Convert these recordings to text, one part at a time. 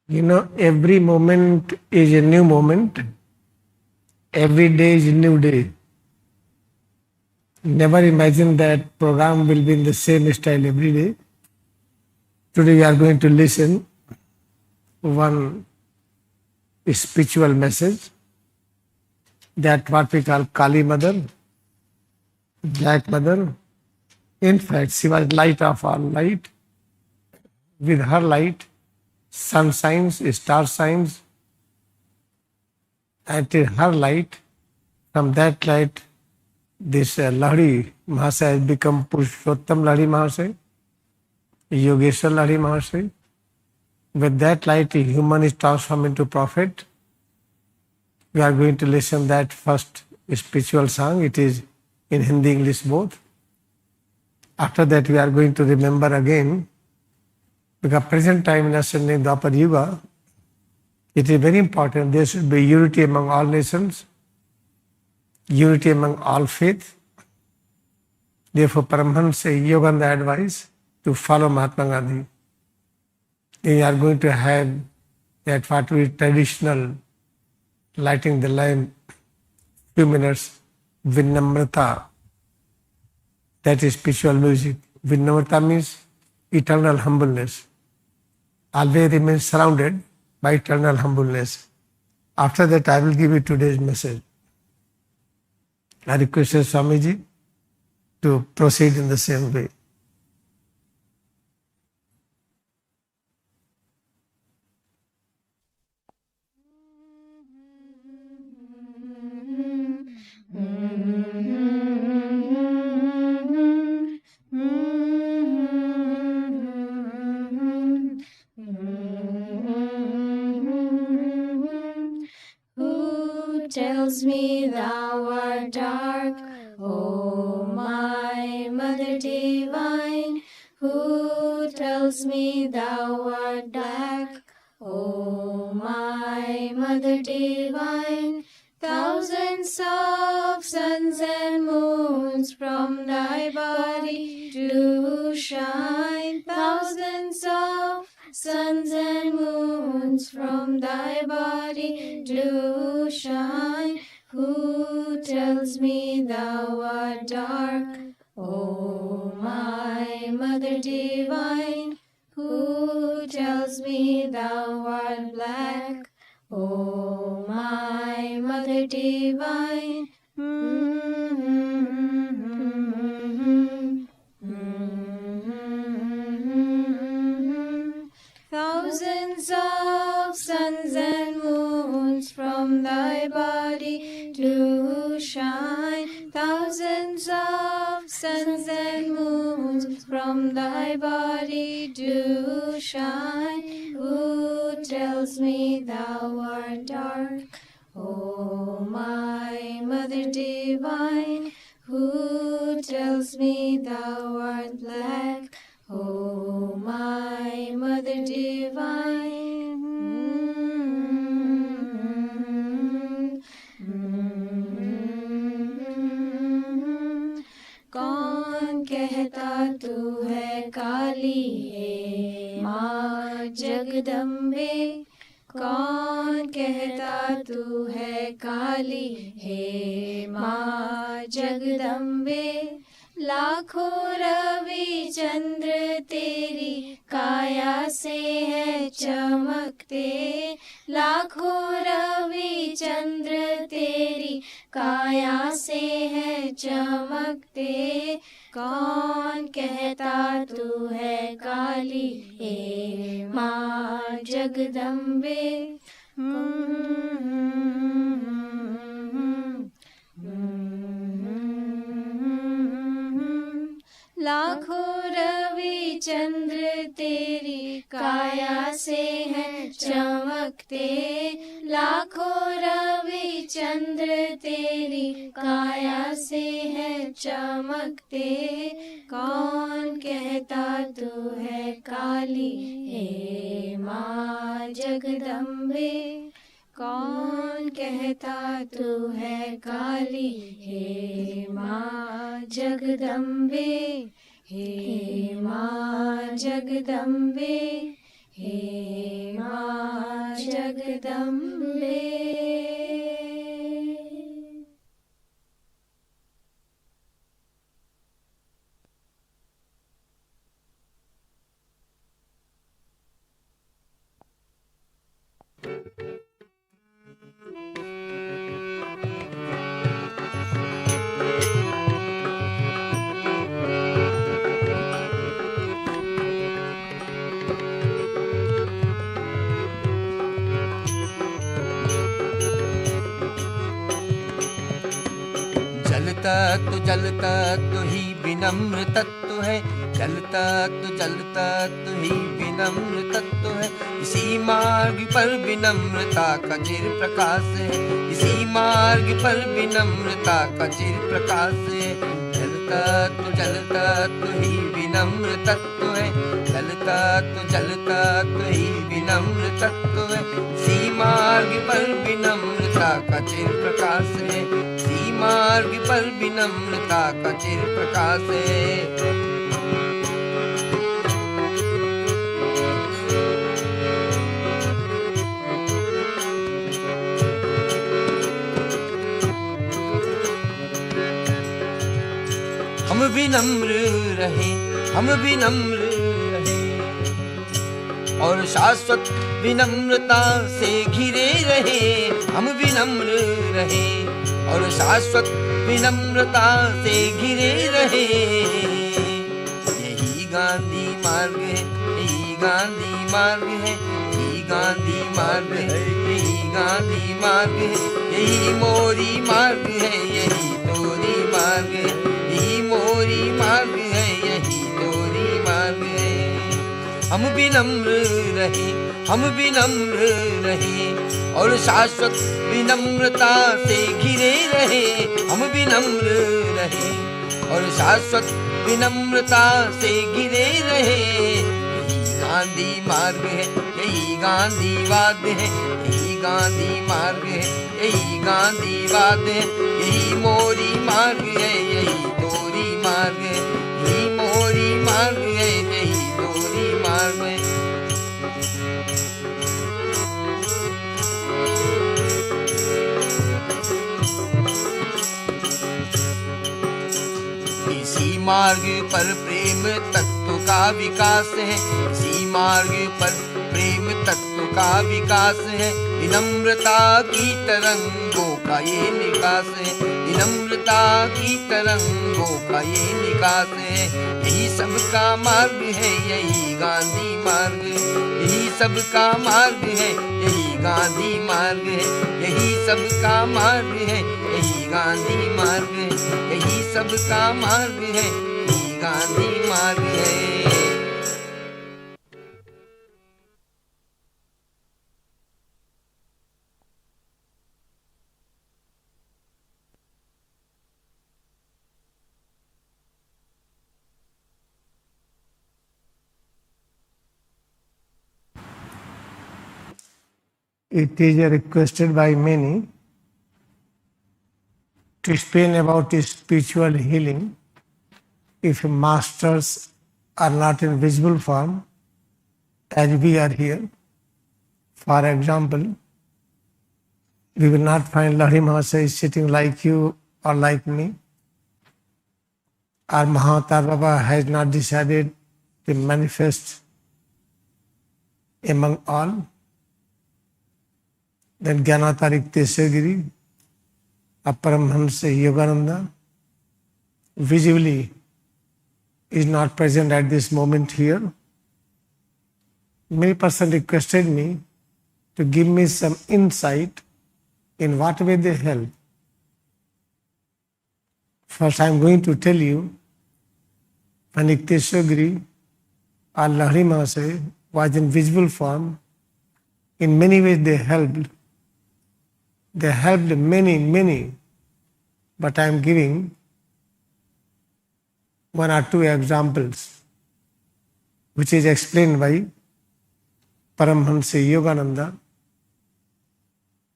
You know, every moment is a new moment. Every day is a new day. Never imagine that program will be in the same style every day. Today we are going to listen one spiritual message that what we call Kali Mother, Black Mother. In fact, she was light of all light. With her light, sun shines, star shines, and in her light, from that light, this Lahari Mahasaya has become Purushottam Lahari Mahasaya, Yogeshwar Lahari Mahasaya. With that light, a human is transformed into prophet. We are going to listen that first spiritual song. It is in Hindi, English both. After that, we are going to remember again, because present time in Ascending Dwapar Yuga, it is very important. There should be unity among all nations, unity among all faith. Therefore, Paramahansa Yogananda advised to follow Mahatma Gandhi. We are going to have that what we traditional lighting the lamp, few minutes, Vinamrata. That is spiritual music. Vinamrata means eternal humbleness. Always remain surrounded by eternal humbleness. After that, I will give you today's message. I request Swamiji to proceed in the same way. Who tells me thou art dark, O my Mother Divine? Who tells me thou art black, O my Mother Divine? Thousands of suns and moons from thy body do shine. Thousands of suns and moons from thy body do shine. Who tells me thou art dark, O my Mother Divine? Who tells me thou art black, O my Mother Divine? Thousands of suns and moons from thy body do shine. Thousands of suns and moons from thy body do shine. Who tells me thou art dark, O my Mother Divine? Who tells me thou art black, O my Mother Divine? कौन कहता तू है काली है माँ जगदम्बे? कौन कहता तू है काली है माँ जगदम्बे? लाखों रवि चंद्र तेरी काया से है चमकते। लाखों रवि चंद्र तेरी काया से है चमकते। कौन कहता तू है काली हे माँ जगदम्बे? लाखों रवि चंद्र तेरी काया से है चमकते। लाखों रवि चंद्र तेरी काया से है चमकते। कौन कहता तू है काली हे माँ जगदम्बे? कौन कहता तू है काली हे माँ जगदम्बे? हे माँ जगदम्बे, हे माँ जगदम्बे। जल तत्व ही विनम्र तत्व है, जल तत्व ही विनम्र तत्व है। इसी मार्ग पर विनम्रता का चिर प्रकाश है, इसी मार्ग पर विनम्रता का चिर प्रकाश है। जल तत्व ही विनम्र तत्व है, जल तत्व ही विनम्र तत्व है। इसी मार्ग पर विनम्रता का चिर प्रकाश है, इसी मार्ग पर विनम्रता का चिर प्रकाश है। हम विनम्र रहे, हम विनम्र रहे और शाश्वत विनम्रता से घिरे रहे। हम विनम्र रहे और शाश्वत विनम्रता से घिरे रहे। यही गांधी मार्ग है, यही गांधी मार्ग है, यही गांधी मार्ग है, यही गांधी मार्ग है। यही मोरी मार्ग है, यही तोरी मार्ग है, यही मोरी मार्ग है, यही तोरी मार्ग है। हम विनम्र रहे, हम विनम्र रहे और शाश्वत विनम्रता से घिरे रहे। हम विनम्र रहे और शाश्वत विनम्रता से घिरे रहे। यही गांधी मार्ग है, यही गांधीवाद है, यही गांधी मार्ग है, यही गांधीवाद है। यही मोरी मार्ग है, यही तोरी मार्ग है, यही मोरी मार्ग है, यही तोरी मार्ग है। इसी मार्ग पर प्रेम तत्व का विकास है, इसी मार्ग पर प्रेम तत्व का विकास है। विनम्रता की तरंगों का ये निकास है, विनम्रता की तरंगों का ये निकास है। यही सबका मार्ग है, यही गांधी मार्ग, यही सबका मार्ग है, यही गांधी मार्ग है। यही सबका मार्ग है, यही गांधी मार्ग है, यही सबका मार्ग है, यही गांधी मार्ग है। It is requested by many to explain about spiritual healing if masters are not in visible form, as we are here. For example, we will not find Lahiri Mahasaya sitting like you or like me. Our Mahatma Baba has not decided to manifest among all. Then Gyanatarik Tesagiri, Aparamhansa Yogananda, visibly is not present at this moment here. Many persons requested me to give me some insight in what way they help. First, I am going to tell you, when Ikteswagiri or Lahiri Mahasaya was in visible form, in many ways they helped. They helped many, but I am giving one or two examples, which is explained by Paramhansa Yogananda,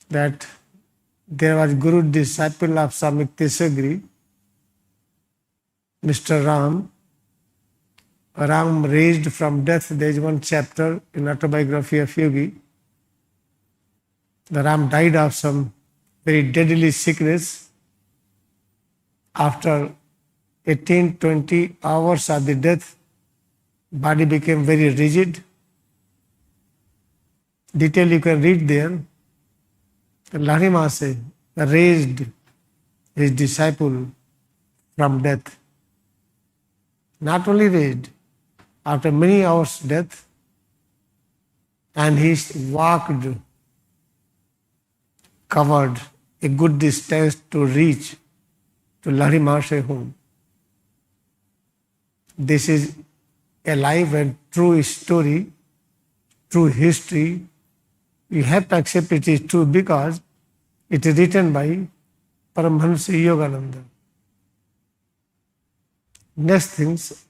that there was Guru disciple of Swami Ikteswagiri, Mr. Ram. Ram raised from death. There is one chapter in autobiography of Yogi. The Ram died of some very deadly sickness. After 18-20 hours of the death, body became very rigid. Detail you can read there. Lahiri Mahasaya raised his disciple from death. Not only raised, after many hours death, and he walked, covered a good distance to reach to Lahiri Mahasaya home. This is a live and true story, true history. You have to accept it is true because it is written by Paramahansa Yogananda. Next things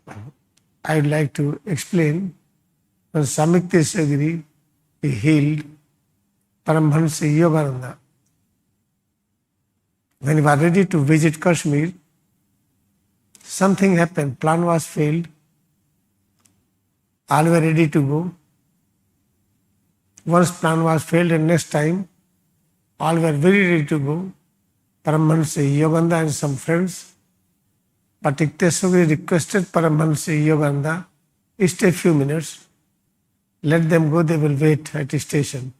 I would like to explain. When Swami he healed Paramahansa Yogananda. When he was ready to visit Kashmir, something happened. Plan was failed. All were ready to go. Once plan was failed and next time, all were very ready to go. Paramahansa Yogananda and some friends. But Ikteswari requested Paramahansa Yogananda, stay a few minutes. Let them go, they will wait at the station.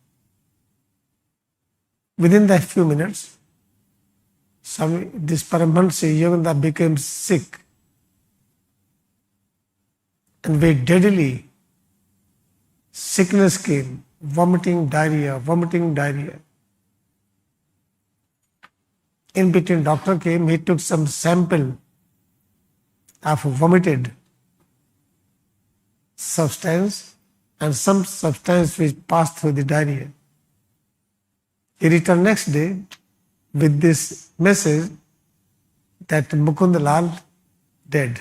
Within that few minutes, this Paramahansa Yogananda became sick and very deadly. Sickness came, vomiting, diarrhea. In between, doctor came, he took some sample of vomited substance and some substance which passed through the diarrhea. He returned next day with this message that Mukund Lal dead.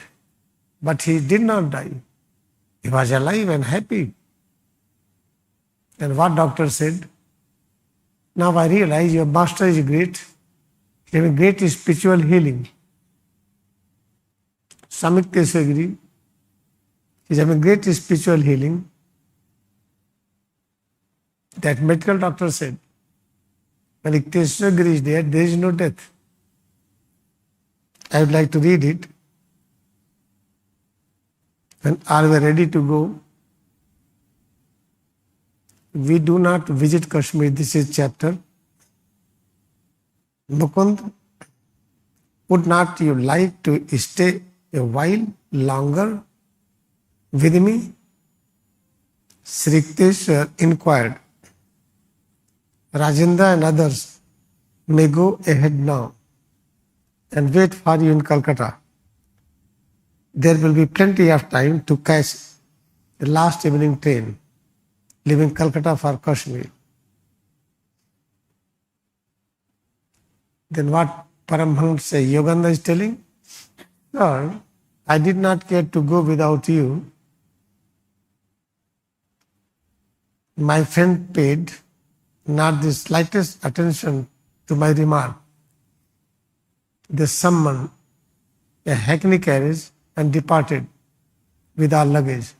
But he did not die. He was alive and happy. And what doctor said? Now I realize your master is great. He has great spiritual healing. Swami Ikteswari is having great spiritual healing. That medical doctor said, when Ikteswari is there, there is no death. I would like to read it. When all were ready to go, we do not visit Kashmir. This is chapter. Mukund, would not you like to stay a while longer with me? Sri Ikteswar inquired. Rajendra and others may go ahead now and wait for you in Calcutta. There will be plenty of time to catch the last evening train leaving Calcutta for Kashmir. Then what Paramahansa Yogananda is telling? Lord, I did not care to go without you. My friend paid not the slightest attention to my remark. They summoned a hackney carriage and departed with our luggage.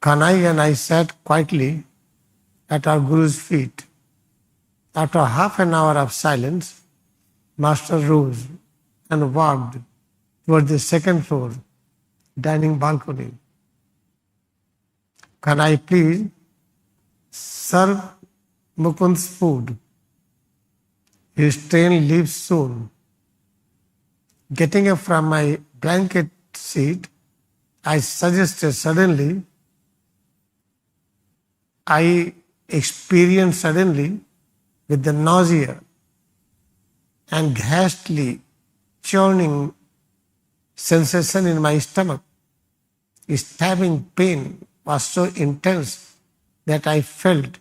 Kanai and I sat quietly at our Guru's feet. After half an hour of silence, Master rose and walked toward the second floor dining balcony. Can I please serve Mukund's food? His train leaves soon. Getting up from my blanket seat, I suggested suddenly, I experienced suddenly with the nausea and ghastly churning sensation in my stomach. Stabbing pain was so intense that I felt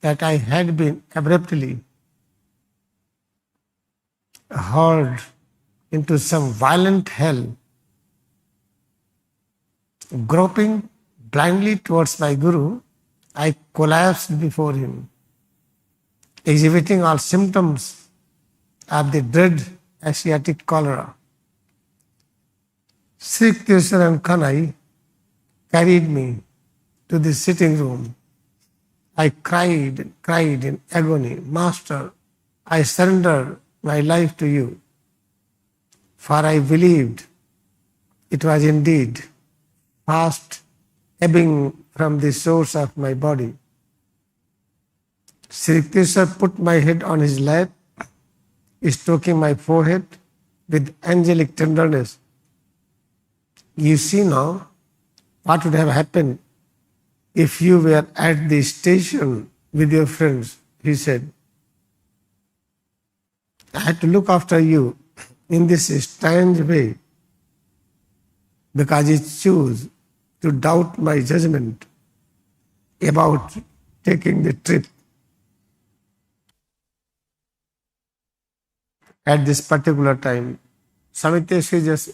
that I had been abruptly hurled into some violent hell. Groping blindly towards my Guru, I collapsed before him, exhibiting all symptoms of the dread Asiatic cholera. Sri Ikteswar and Kanai carried me to the sitting room I cried in agony, Master, I surrender my life to you, for I believed it was indeed fast ebbing from the source of my body. Sri Krishna put my head on his lap, stroking my forehead with angelic tenderness. You see now what would have happened if you were at the station with your friends, he said. I had to look after you in this strange way because you choose to doubt my judgment about taking the trip at this particular time. Samitesh is just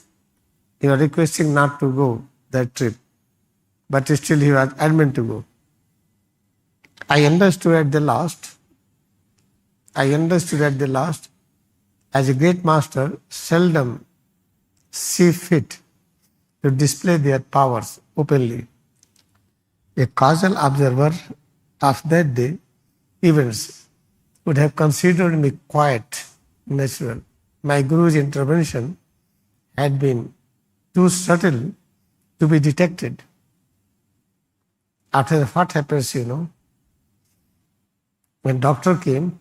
requesting not to go that trip, but still he was adamant to go. I understood at the last, as a great master seldom see fit to display their powers openly. A casual observer of that day events would have considered me quiet, natural. My Guru's intervention had been too subtle to be detected. After that, what happens, when doctor came,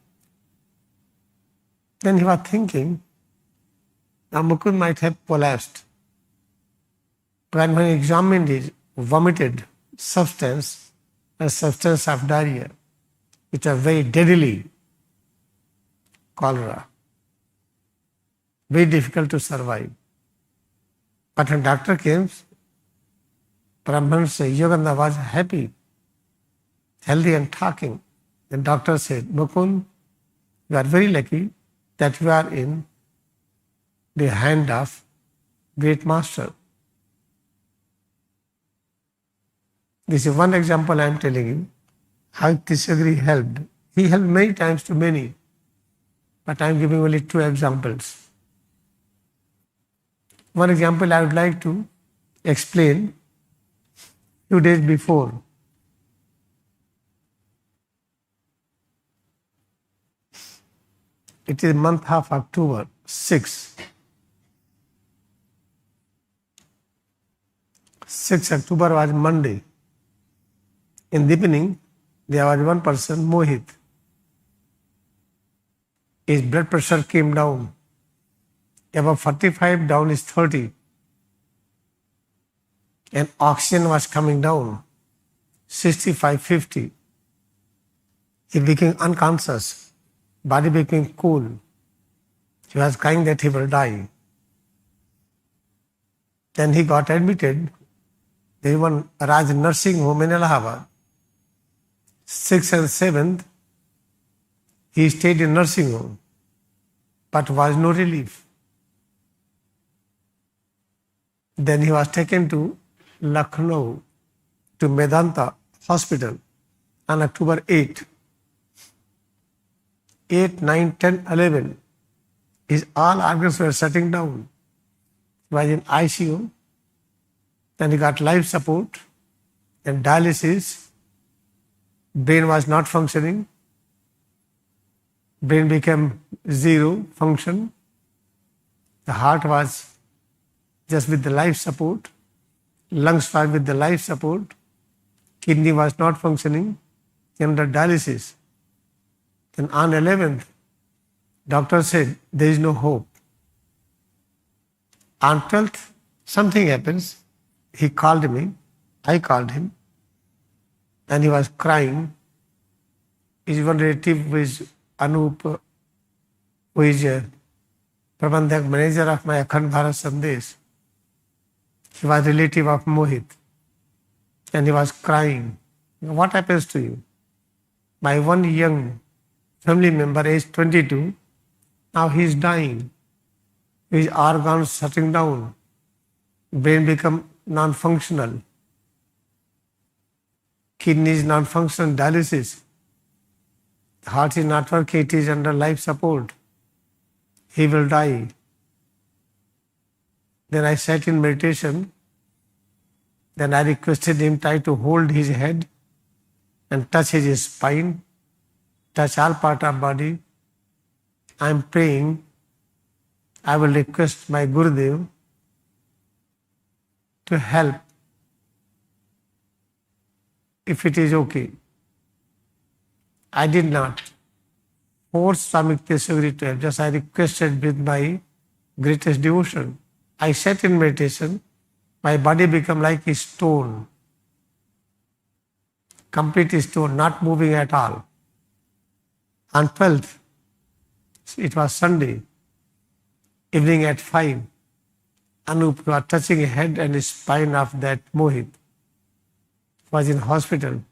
then he was thinking, now Mukund might have collapsed. But when he examined his vomited substance, a substance of diarrhea, which was very deadly, cholera, very difficult to survive. But when doctor came, Brahman Yogananda was happy, healthy and talking. The doctor said, Mukund, you are very lucky that you are in the hand of great master. This is one example I am telling you, how Krishna helped. He helped many times to many, but I am giving only two examples. One example I would like to explain. 2 days before, it is month of October, 6 October was Monday. In the evening, there was one person, Mohit. His blood pressure came down. Above 45, down is 30. And oxygen was coming down, 65, 50. He became unconscious. Body became cool. He was crying that he will die. Then he got admitted. There is one Raj nursing home in Allahabad. 6th and 7th, he stayed in nursing home, but was no relief. Then he was taken to Lucknow, to Medanta Hospital on October 8. 8, 9, 10, 11. His all organs were shutting down. He was in ICU. Then he got life support and dialysis. Brain was not functioning. Brain became zero function. The heart was just with the life support. Lungs were with the life support. Kidney was not functioning under dialysis. Then on 11th, doctor said there is no hope. On 12th, something happens. He called me. I called him. And he was crying. His one relative who is Anup, who is a Prabandhak manager of my Akhand Bharat Sandesh. He was a relative of Mohit. And he was crying. What happens to you? My one young family member, age 22, now he is dying. His organs shutting down. Brain become non-functional. Kidney is non-functional, dialysis. The heart is not working, it is under life support. He will die. Then I sat in meditation. Then I requested him try to hold his head and touch his spine, touch all part of body. I am praying. I will request my Gurudev to help if it is okay. I did not force Swami to help, just I requested with my greatest devotion. I sat in meditation, my body became like a stone, complete stone, not moving at all. On 12th, it was Sunday, evening at 5, Anup was touching head and spine of that Mohit, was in hospital.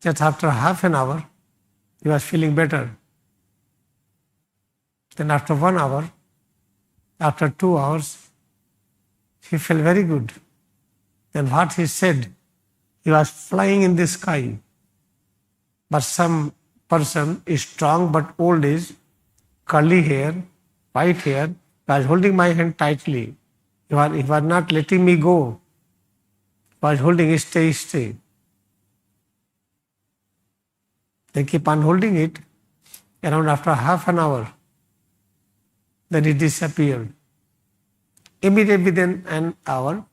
Just after half an hour, he was feeling better. Then after 1 hour, after 2 hours, he felt very good. Then what he said, he was flying in the sky. But some person is strong but old age, curly hair, white hair, was holding my hand tightly. He was not letting me go. He was holding, stay, stay. They keep on holding it. Around after half an hour, then it disappeared. Immediately within an hour,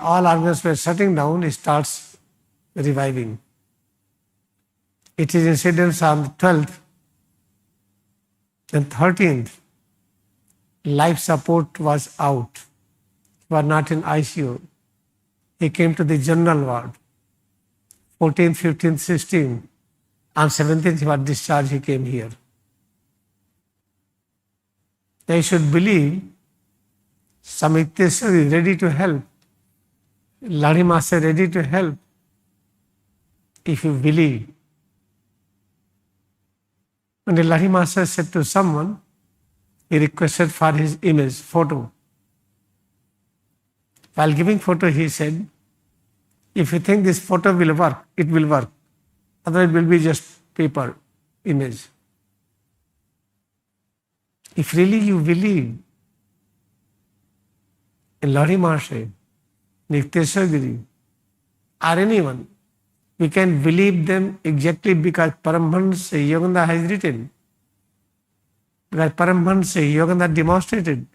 all organs were shutting down, it starts reviving. It is incidents on the 12th. Then 13th, life support was out. He was not in ICU. He came to the general ward. 14th, 15th, 16th. On 17th, he was discharged, he came here. They should believe Samiteswar is ready to help. Lahiri Master is ready to help. If you believe. When the Lahiri Master said to someone, he requested for his image, photo. While giving photo, he said, if you think this photo will work, it will work. Otherwise, it will be just paper image. If really you believe in Lahiri Master, Nityeswar Giri, or anyone, we can believe them exactly because Paramahansa Yogananda has written. Because Paramahansa Yogananda demonstrated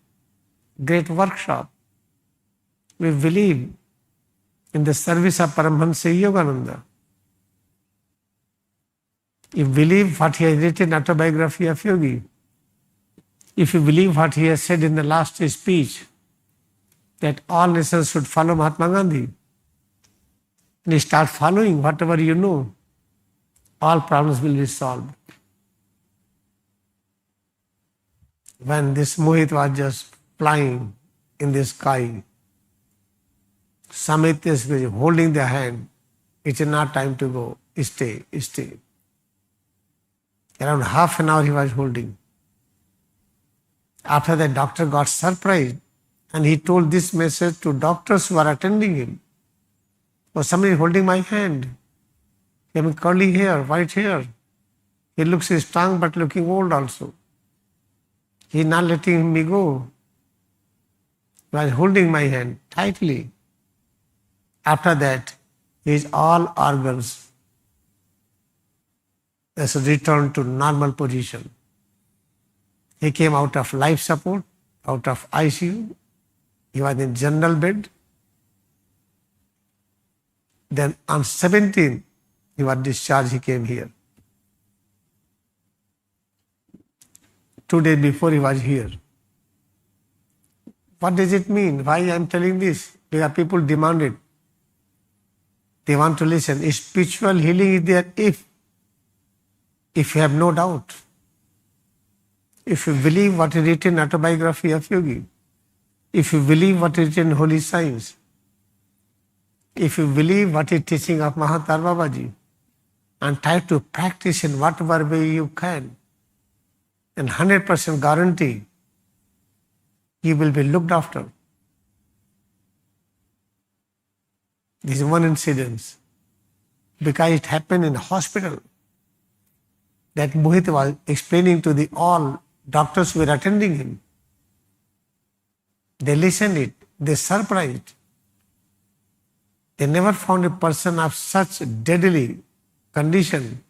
great workshop. We believe in the service of Paramahansa Yogananda. If you believe what he has written, autobiography of Yogi, if you believe what he has said in the last speech, that all nations should follow Mahatma Gandhi, and you start following whatever you know, all problems will be solved. When this Mohit was just flying in the sky, Samit is holding the hand, it is not time to go, stay, stay. Around half an hour he was holding. After that, doctor got surprised and he told this message to doctors who are attending him. Oh, somebody is holding my hand. Having curly hair, white hair. He looks strong but looking old also. He is not letting me go. He was holding my hand tightly. After that, his all organs has returned to normal position. He came out of life support, out of ICU. He was in general bed. Then on 17th, he was discharged, he came here. 2 days before he was here. What does it mean? Why I am telling this? Because people demand it. They want to listen. Spiritual healing is there if you have no doubt. If you believe what is written in autobiography of Yogi, if you believe what is written in Holy Science, if you believe what is teaching of Mahatma Babaji, and try to practice in whatever way you can, and 100% guarantee you will be looked after. This is one incident. Because it happened in the hospital. That Mohit was explaining to the all doctors who were attending him. They listened it. They surprised. They never found a person of such deadly condition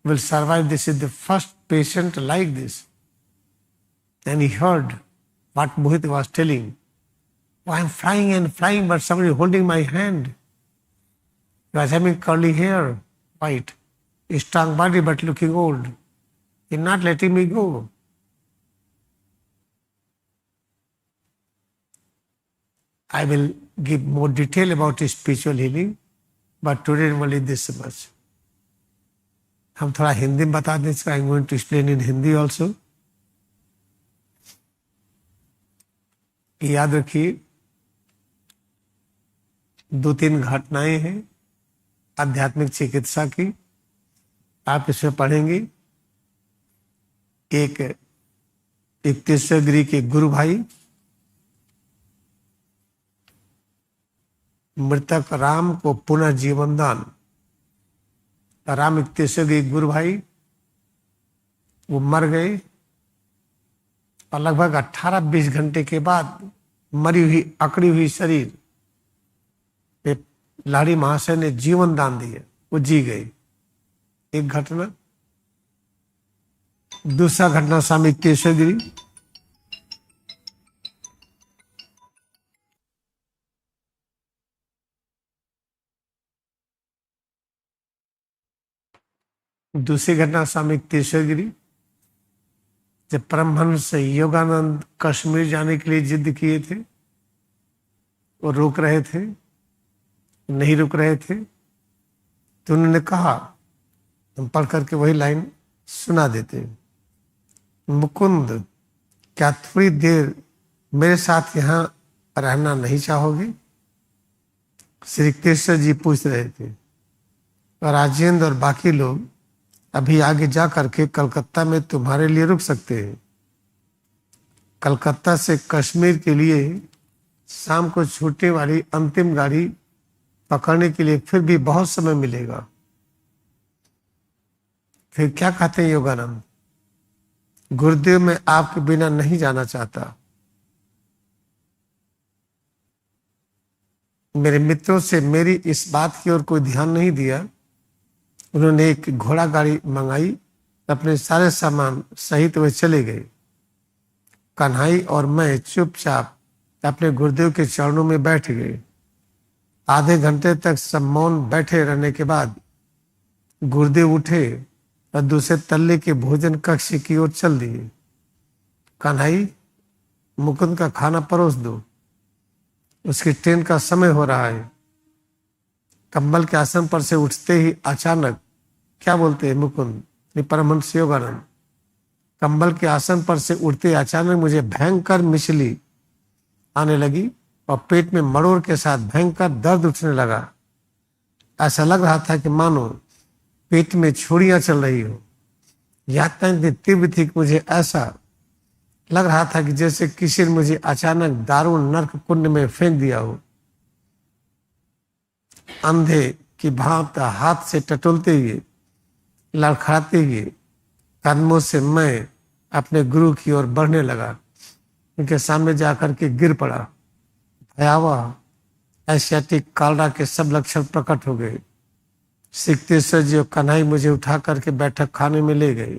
will survive. This is the first patient like this. And he heard what Mohit was telling. Oh, I'm flying and flying, but somebody holding my hand. He was having curly hair, white, a strong body but looking old. He's not letting me go. I will give more detail about spiritual healing, but today only this much. हम थोड़ा हिंदी में बता दें इसका. I'm going to explain in Hindi also. याद रखिए 2-3 घटनाएं हैं आध्यात्मिक चिकित्सा की, आप इसमें पढ़ेंगे. एक 31वें गिरी के गुरु भाई मृतक राम को पुनः जीवन दान. राम 31वें गिरी गुरु भाई वो मर गए और लगभग 18-20 घंटे के बाद मरी हुई अकड़ी हुई शरीर पे लाड़ी महाशय ने जीवन दान दिया, वो जी गई. एक घटना. दूसरा घटना स्वामी केशवगिरी. दूसरी घटना स्वामी केशवगिरी जब परमहंस योगानंद कश्मीर जाने के लिए जिद किए थे, वो रोक रहे थे, नहीं रुक रहे थे, तो उन्होंने कहा, हम पढ़ करके वही लाइन सुना देते. मुकुंद, क्या थोड़ी देर मेरे साथ यहाँ रहना नहीं चाहोगे? श्री कृष्ण जी पूछ रहे थे. और राजेंद्र और बाकी लोग अभी आगे जा करके कलकत्ता में तुम्हारे लिए रुक सकते हैं. कलकत्ता से कश्मीर के लिए शाम को छूटने वाली अंतिम गाड़ी पकड़ने के लिए फिर भी बहुत समय मिलेगा. फिर क्या कहते हैं योगानंद? गुरुदेव, मैं आपके बिना नहीं जाना चाहता. मेरे मित्रों से मेरी इस बात की ओर कोई ध्यान नहीं दिया. उन्होंने एक घोड़ा गाड़ी मंगाई, अपने सारे सामान सहित वे चले गए. कन्हई और मैं चुपचाप अपने गुरुदेव के चरणों में बैठ गए. आधे घंटे तक सब मौन बैठे रहने के बाद गुरुदेव उठे और दूसरे तल्ले के भोजन कक्ष की ओर चल दिए. कन्हई, मुकुंद का खाना परोस दो, उसकी ट्रेन का समय हो रहा है. कंबल के आसन पर से उठते ही अचानक, क्या बोलते हैं मुकुंद? परमहंस योगानंद. कंबल के आसन पर से उठते अचानक मुझे भयंकर मिचली आने लगी और पेट में मरोड़ के साथ भयंकर दर्द उठने लगा. ऐसा लग रहा था कि मानो पेट में छुरियां चल रही हो. यातना इतनी तीव्र थी कि मुझे ऐसा लग रहा था कि जैसे किसी ने मुझे अचानक दारुण नरक कुंड में फेंक दिया हो. अंधे की भांति हाथ से टटोलते हुए, लड़खड़ाते हुए कदमों से मैं अपने गुरु की ओर बढ़ने लगा. उनके सामने जाकर के गिर पड़ा. भयावह एशियाटिक कालरा के सब लक्षण प्रकट हो गए. सिद्धेश्वर जी और कन्हई मुझे उठा करके बैठक खाने में ले गए.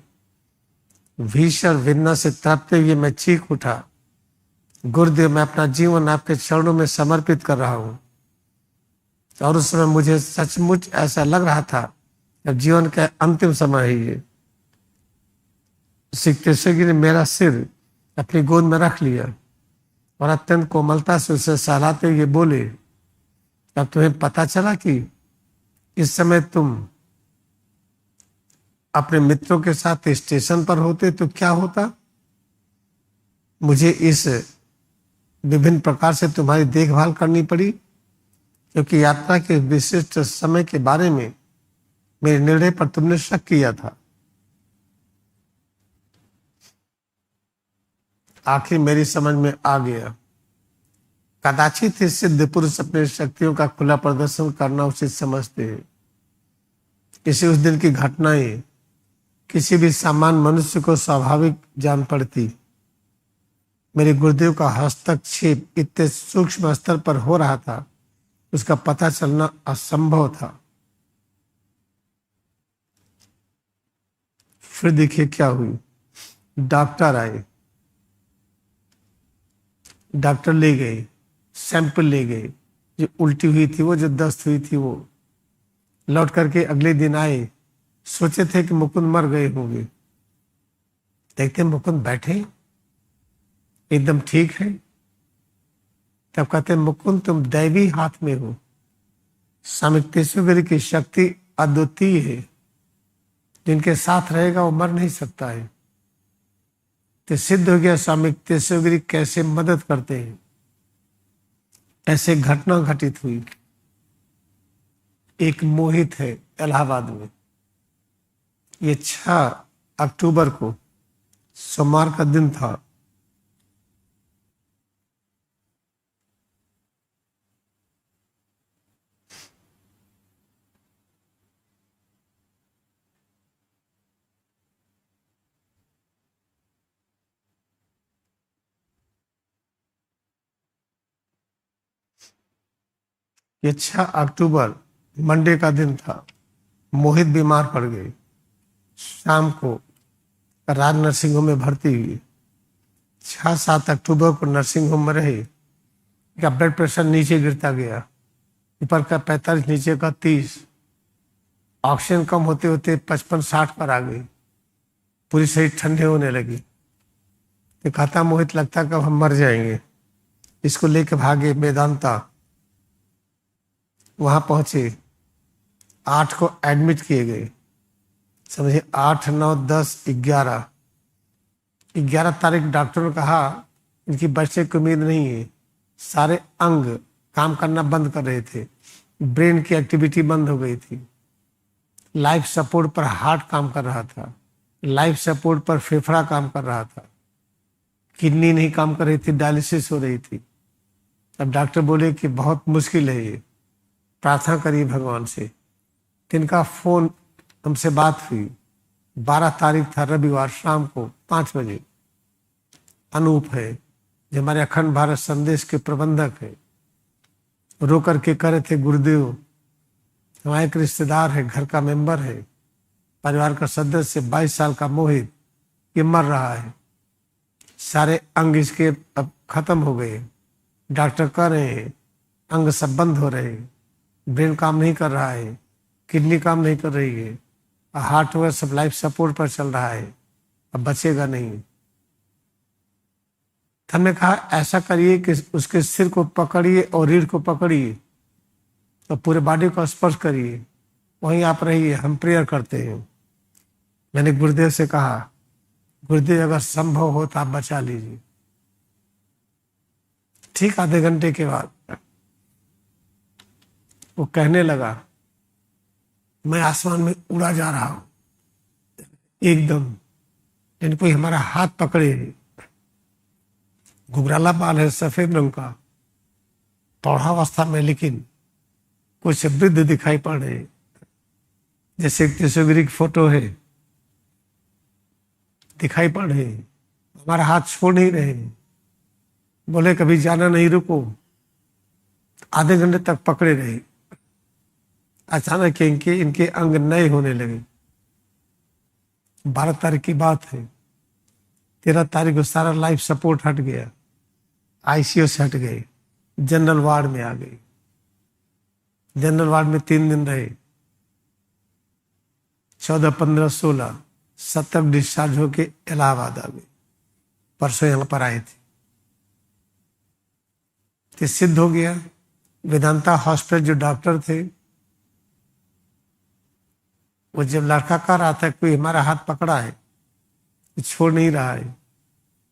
भीषण वेदना से तड़पते हुए मैं चीख उठा, गुरुदेव, मैं अपना जीवन आपके चरणों में समर्पित कर रहा हूं. और उस समय मुझे सचमुच ऐसा लग रहा था अब जीवन का अंतिम समय है ये. सिद्धेश्वर जी ने मेरा सिर अपनी गोद में रख लिया और अत्यंत कोमलता से उसे सहलाते हुए बोले, अब तुम्हें पता चला कि इस समय तुम अपने मित्रों के साथ स्टेशन पर होते तो क्या होता? मुझे इस विभिन्न प्रकार से तुम्हारी देखभाल करनी पड़ी, क्योंकि यात्रा के विशिष्ट समय के बारे में मेरे निर्णय पर तुमने शक किया था. आखिर मेरी समझ में आ गया. कदाचित इस सिद्ध पुरुष अपने शक्तियों का खुला प्रदर्शन करना उचित समझते हैं. इसे उस दिन की घटनाएं किसी भी सामान्य मनुष्य को स्वाभाविक जान पड़ती. मेरे गुरुदेव का हस्तक्षेप इतने सूक्ष्म स्तर पर हो रहा था उसका पता चलना असंभव था। फिर देखिए क्या हुई। डॉक्टर आए, डॉक्टर ले गए, सैंपल ले गए, जो उल्टी हुई थी वो, जो दस्त हुई थी वो। लौट करके अगले दिन आए, सोचे थे कि मुकुंद मर गए होंगे, देखते मुकुंद बैठे एकदम ठीक है। तब कहते मुकुंद तुम दैवी हाथ में हो, स्वामी कृष्ण की शक्ति अद्वितीय है, जिनके साथ रहेगा वो मर नहीं सकता है। तो सिद्ध हो गया स्वामी कृष्ण कैसे मदद करते हैं। ऐसे घटना घटित हुई। एक मोहित है इलाहाबाद में, ये 6 अक्टूबर को सोमवार का दिन था। ये 6 अक्टूबर मंडे का दिन था। मोहित बीमार पड़ गए, शाम को राज नर्सिंग होम में भर्ती हुई। 6-7 अक्टूबर को नर्सिंग होम में रहे। इनका ब्लड प्रेशर नीचे गिरता गया, ऊपर का 45, नीचे का 30। ऑक्सीजन कम होते होते 55-60 पर आ गई। पूरी शरीर ठंडे होने लगी। तो कहता मोहित लगता कि अब हम मर जाएंगे। इसको लेके भागे मेदांता, वहां पहुंचे। 8 को एडमिट किए गए। समझिए 8, 9, 10, 11। 11 तारीख डॉक्टर ने कहा इनकी बचने की उम्मीद नहीं है। सारे अंग काम करना बंद कर रहे थे, ब्रेन की एक्टिविटी बंद हो गई थी। लाइफ सपोर्ट पर हार्ट काम कर रहा था, लाइफ सपोर्ट पर फेफड़ा काम कर रहा था, किडनी नहीं काम कर रही थी, डायलिसिस हो रही थी। अब डॉक्टर बोले कि बहुत मुश्किल है ये, प्रार्थना करिए भगवान से। तिनका फोन हमसे बात हुई। 12 तारीख था रविवार, शाम को 5 बजे। अनूप है जो हमारे अखंड भारत संदेश के प्रबंधक है, रो करके कह रहे थे गुरुदेव हमारे एक रिश्तेदार है, घर का मेंबर है, परिवार का सदस्य 22 साल का मोहित, ये मर रहा है। सारे अंग इसके अब खत्म हो गए। डॉक्टर कह रहे हैं अंग सब बंद हो रहे हैं, ब्रेन काम नहीं कर रहा है, किडनी काम नहीं कर रही है, हार्ट वगैरह सब लाइफ सपोर्ट पर चल रहा है, अब बचेगा नहीं। हमने कहा ऐसा करिए कि उसके सिर को पकड़िए और रीढ़ को पकड़िए तो पूरे बॉडी को स्पर्श करिए, वहीं आप रहिए, हम प्रेयर करते हैं। मैंने गुरुदेव से कहा गुरुदेव अगर संभव हो तो आप बचा लीजिए। ठीक आधे घंटे के बाद वो कहने लगा मैं आसमान में उड़ा जा रहा हूं, एकदम लेकिन कोई हमारा हाथ पकड़े। घुघराला बाल है, सफेद रंग का, प्रौढ़ावस्था में, लेकिन कुछ वृद्ध दिखाई पड़ रहे, जैसे कृष्णगिरी की फोटो है, दिखाई पड़ रहे। हमारा हाथ छोड़ नहीं रहे। बोले कभी जाना नहीं, रुको। आधे घंटे तक पकड़े रहे। अचानक इनके अंग नए होने लगे। 12 तारीख की बात है। 13 तारीख को सारा लाइफ सपोर्ट हट गया, आईसीयू से हट गए, जनरल वार्ड में आ गए। जनरल वार्ड में 3 दिन रहे। 14, 15, 16, 17 डिस्चार्ज होके इलाहाबाद आ गए। परसों यहां पर आए थे। तो सिद्ध हो गया। वेदांता हॉस्पिटल जो डॉक्टर थे, वो जब लड़का कह रहा था कोई हमारा हाथ पकड़ा है, छोड़ नहीं रहा है,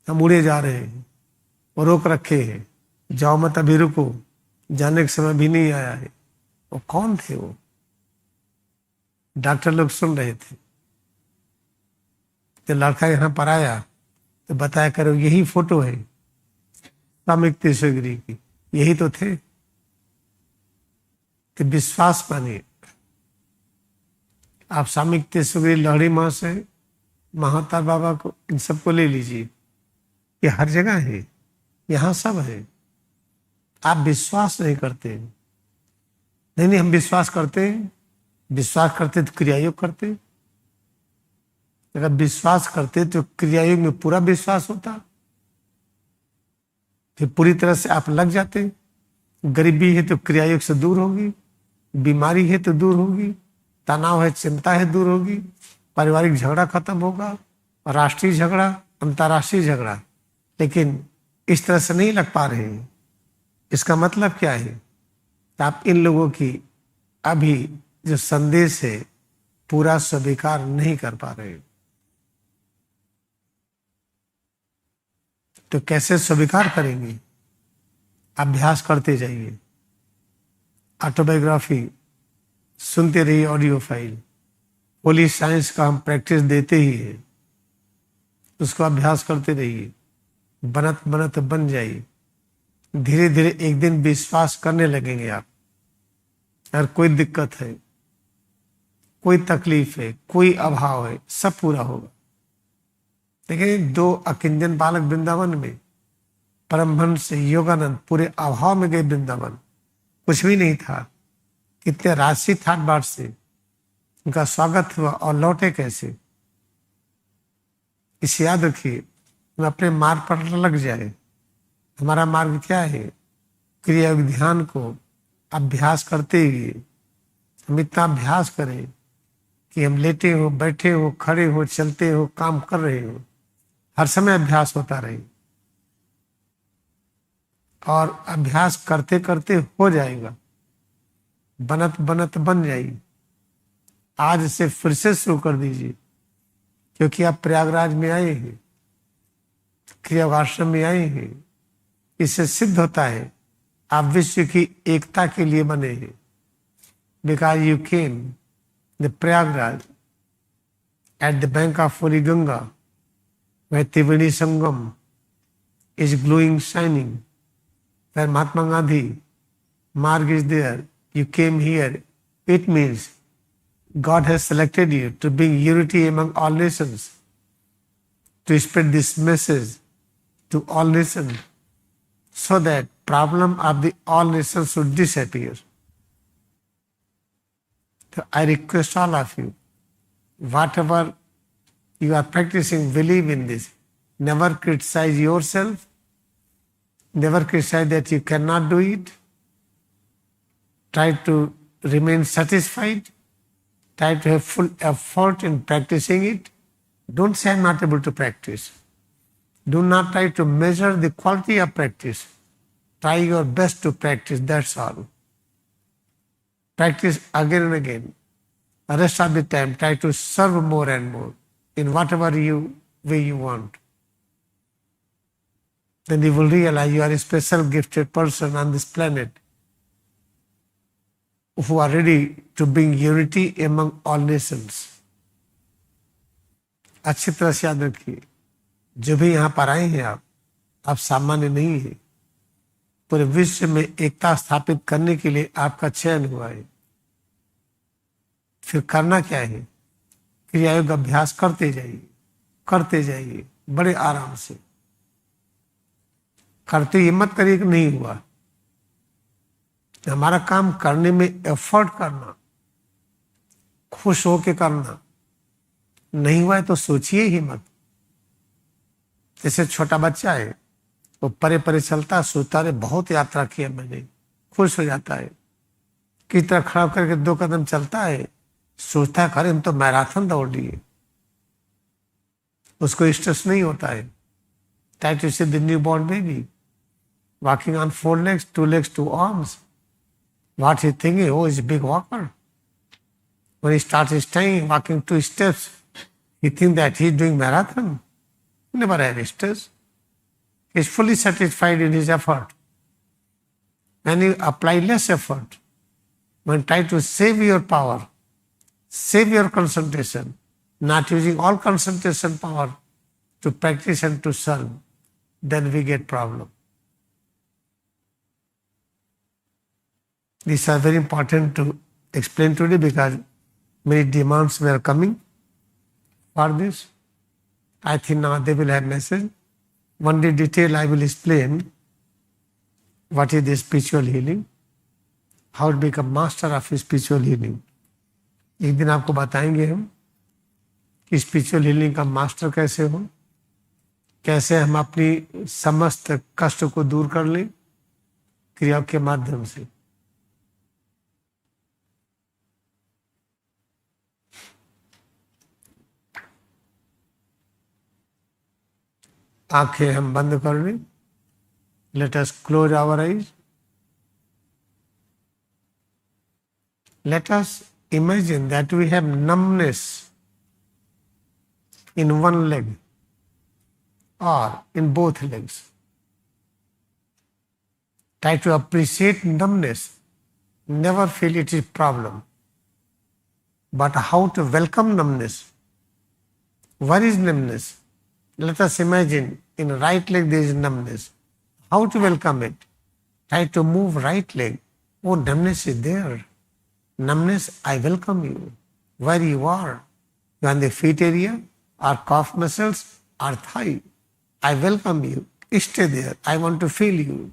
हम उड़े जा रहे हैं, वो रोक रखे हैं, जाओ मत, अभी रुको, जाने का समय भी नहीं आया है। वो कौन थे? वो डॉक्टर लोग सुन रहे थे। तो लड़का यहाँ पर आया तो बताया करो यही फोटो है स्वामी कृष्णगिरी की, यही तो थे। कि विश्वास मानिए, आप स्वामी कृष्णगिरी लहड़ी मां से महात्मा बाबा को, इन सबको ले लीजिए, ये हर जगह है, यहाँ सब है। आप विश्वास नहीं करते, नहीं, हम विश्वास करते हैं। विश्वास करते तो क्रियायोग करते। अगर विश्वास करते तो क्रियायोग में पूरा विश्वास होता, फिर पूरी तरह से आप लग जाते। गरीबी है तो क्रियायोग से दूर होगी, बीमारी है तो दूर होगी, तनाव है, चिंता है, दूर होगी, पारिवारिक झगड़ा खत्म होगा, राष्ट्रीय झगड़ा, अंतर्राष्ट्रीय झगड़ा। लेकिन इस तरह से नहीं लग पा रहे हैं। इसका मतलब क्या है? तो आप इन लोगों की अभी जो संदेश है पूरा स्वीकार नहीं कर पा रहे। तो कैसे स्वीकार करेंगे? अभ्यास करते जाइए। ऑटोबायोग्राफी सुनते रहिए, ऑडियो फाइल। होली साइंस का हम प्रैक्टिस देते ही है, उसको अभ्यास करते रहिए। बनत बनत बन जाइए। धीरे धीरे एक दिन विश्वास करने लगेंगे आप। अगर कोई दिक्कत है, कोई तकलीफ है, कोई अभाव है, सब पूरा होगा। लेकिन 2 अकिंजन बालक वृंदावन में, परमहंस योगानंद पूरे अभाव में गए वृंदावन, कुछ भी नहीं था। कितने राजसी ठाट बाट से उनका स्वागत हुआ और लौटे कैसे। इसे याद रखिए, हम अपने मार्ग पर लग जाए। हमारा मार्ग क्या है? क्रिया ध्यान को अभ्यास करते हुए हम इतना अभ्यास करें कि हम लेटे हो, बैठे हो, खड़े हो, चलते हो, काम कर रहे हो, हर समय अभ्यास होता रहे। और अभ्यास करते करते हो जाएगा। बनत बनत बन जाएगी। आज से फिर से शुरू कर दीजिए, क्योंकि आप प्रयागराज में आए हैं, क्रियायोग आश्रम में आए हैं। इससे सिद्ध होता है आप विश्व की एकता के लिए बने हैं। Because you came the Prayagraj at the bank of Holi Ganga, where Triveni Sangam is glowing, shining, where Mahatma Gandhi, Marg is there. You came here. It means God has selected you to bring unity among all nations, to spread this message to all nations, so that problem of the all nations should disappear. So I request all of you, whatever you are practicing, believe in this. Never criticize yourself. Never criticize that you cannot do it. Try to remain satisfied. Try to have full effort in practicing it. Don't say I'm not able to practice. Do not try to measure the quality of practice. Try your best to practice, that's all. Practice again and again. The rest of the time, try to serve more and more in whatever way you want. Then you will realize you are a special gifted person on this planet who are ready to bring unity among all nations. अच्छी तरह से याद रखिए, जो भी यहाँ पर आए हैं आप सामान्य नहीं है। पूरे विश्व में एकता स्थापित करने के लिए आपका चयन हुआ है। फिर करना क्या है? क्रियायोग अभ्यास करते जाइए बड़े आराम से। करते ये मत करिए कि नहीं हुआ। हमारा काम करने में एफर्ट करना, खुश होके करना। नहीं हुआ है तो सोचिए ही मत। जैसे छोटा बच्चा है, वो परे परे चलता, सोचता है बहुत यात्रा किया मैंने, खुश हो जाता है। किस तरह खड़ा करके 2 कदम चलता है, सोचता है अरे हम तो मैराथन दौड़ लिए। उसको स्ट्रेस नहीं होता है। Try to see the newborn baby walking on 4 legs, 2 legs, 2 arms. What he thinking? Oh, he's a big walker. When he starts staying, walking 2 steps, he thinks that he's doing marathon. Never have stress. He's fully satisfied in his effort. When you apply less effort, when try to save your power, save your concentration, not using all concentration power to practice and to serve, then we get problem. These are very important to explain today because many demands were coming for this. I think now they will have message. One day detail I will explain what is the spiritual healing. how to become master of spiritual healing. एक दिन आपको बताएंगे हम कि spiritual healing का master कैसे हो, कैसे हम अपनी समस्त कष्ट को दूर कर लें क्रिया के माध्यम से। आंखें हम बंद कर लें। Let us close our eyes. Let us imagine that we have numbness in one leg or in both legs. Try to appreciate numbness. Never feel it is a problem. But how to welcome numbness? What is numbness? Let us imagine in right leg there is numbness. How to welcome it? Try to move right leg. Oh, numbness is there. Numbness, I welcome you. Where you are. You are in the feet area, or calf muscles, or thigh. I welcome you. Stay there. I want to feel you.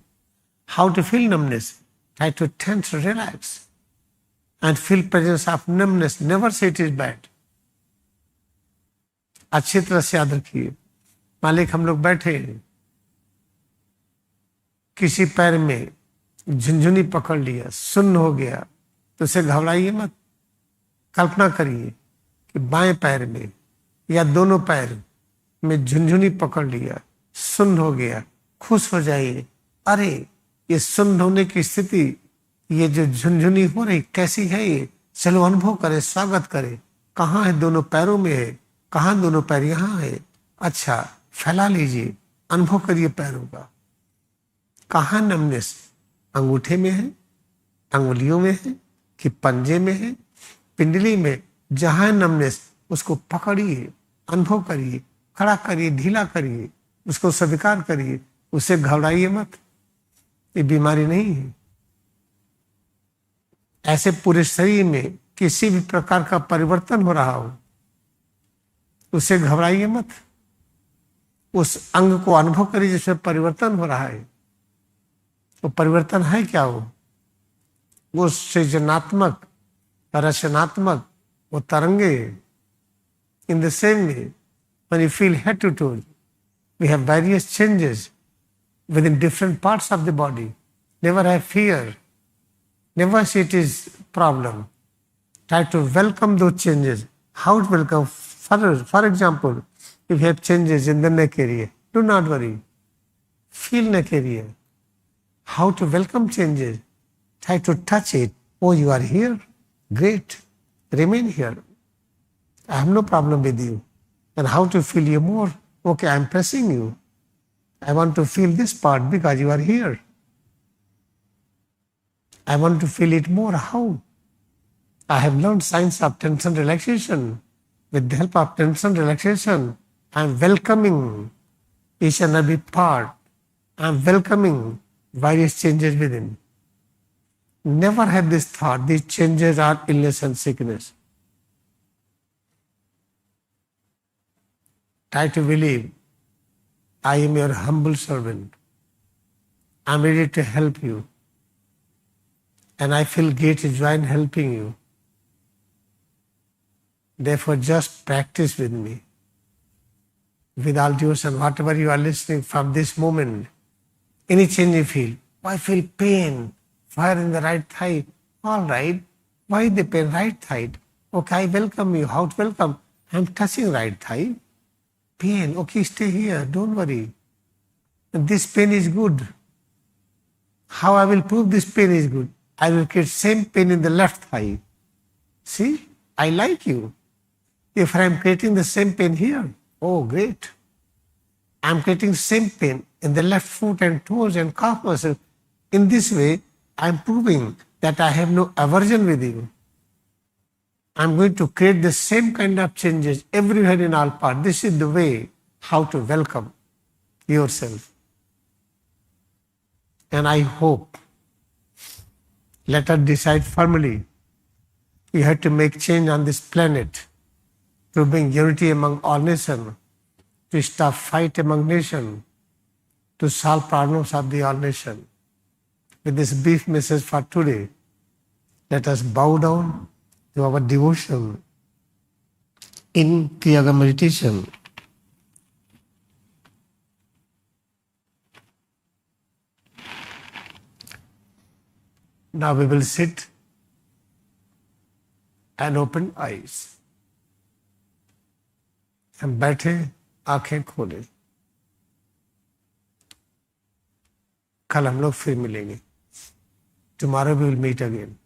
How to feel numbness? Try to tense, relax, and feel presence of numbness. Never say it is bad. अच्छी तरह से याद रखिए। मालिक हम लोग बैठे हैं, किसी पैर में झुंझुनी पकड़ लिया, सुन्न हो गया, तो उसे घबराइए मत। कल्पना करिए कि बाएं पैर में या दोनों पैर में झुंझुनी पकड़ लिया, सुन्न हो गया, खुश हो जाइए। अरे ये सुन्न होने की स्थिति, ये जो झुंझुनी हो रही कैसी है, ये चलो अनुभव करें, स्वागत करें। कहाँ है? दोनों पैरों में है। कहाँ? दोनों पैर यहाँ है। अच्छा, फैला लीजिए, अनुभव करिए पैरों का। कहाँ नमनेस? अंगूठे में है, अंगुलियों में है कि पंजे में है, पिंडली में? जहां नमनेस उसको पकड़िए, अनुभव करिए, खड़ा करिए, ढीला करिए, उसको स्वीकार करिए, उसे घबराइए मत। ये बीमारी नहीं है। ऐसे पूरे शरीर में किसी भी प्रकार का परिवर्तन हो रहा हो, उसे घबराइए मत। उस अंग को अनुभव करिए जिसमें परिवर्तन हो रहा है। वो परिवर्तन है क्या? वो सृजनात्मक, रचनात्मक, वो तरंगे। In the same way, when you feel head to toe, we have various changes within different parts of the body. Never have fear. Never say it is problem. Try to welcome those changes. How to welcome? For example, if you have changes in the neck area, do not worry. Feel neck area. How to welcome changes? Try to touch it. Oh, you are here? Great. Remain here. I have no problem with you. And how to feel you more? Okay, I am pressing you. I want to feel this part because you are here. I want to feel it more. How? I have learned science of tension relaxation. With the help of tension relaxation, I am welcoming each and every part. I am welcoming various changes within. Never have this thought, these changes are illness and sickness. Try to believe, I am your humble servant. I am ready to help you. And I feel great joy in helping you. Therefore, just practice with me. With all devotion, whatever you are listening from this moment, any change you feel, I feel pain, fire in the right thigh. All right. Why the pain? Right thigh. Okay, I welcome you. How to welcome? I am touching right thigh. Pain. Okay, stay here. Don't worry. And this pain is good. How I will prove this pain is good? I will create same pain in the left thigh. See, I like you. If I am creating the same pain here, oh great. I am creating same pain in the left foot and toes and calf muscle. In this way, I am proving that I have no aversion with you. I am going to create the same kind of changes everywhere in all parts. This is the way how to welcome yourself. And I hope, let us decide firmly, we have to make change on this planet to bring unity among all nations, to stop fight among nations, to solve problems of the all nations. With this brief message for today, Let us bow down to our devotion in Kriyayoga meditation. Now we will sit and open eyes. हम बैठे आंखें खोले. कल हम लोग फिर मिलेंगे. Tomorrow we will meet again.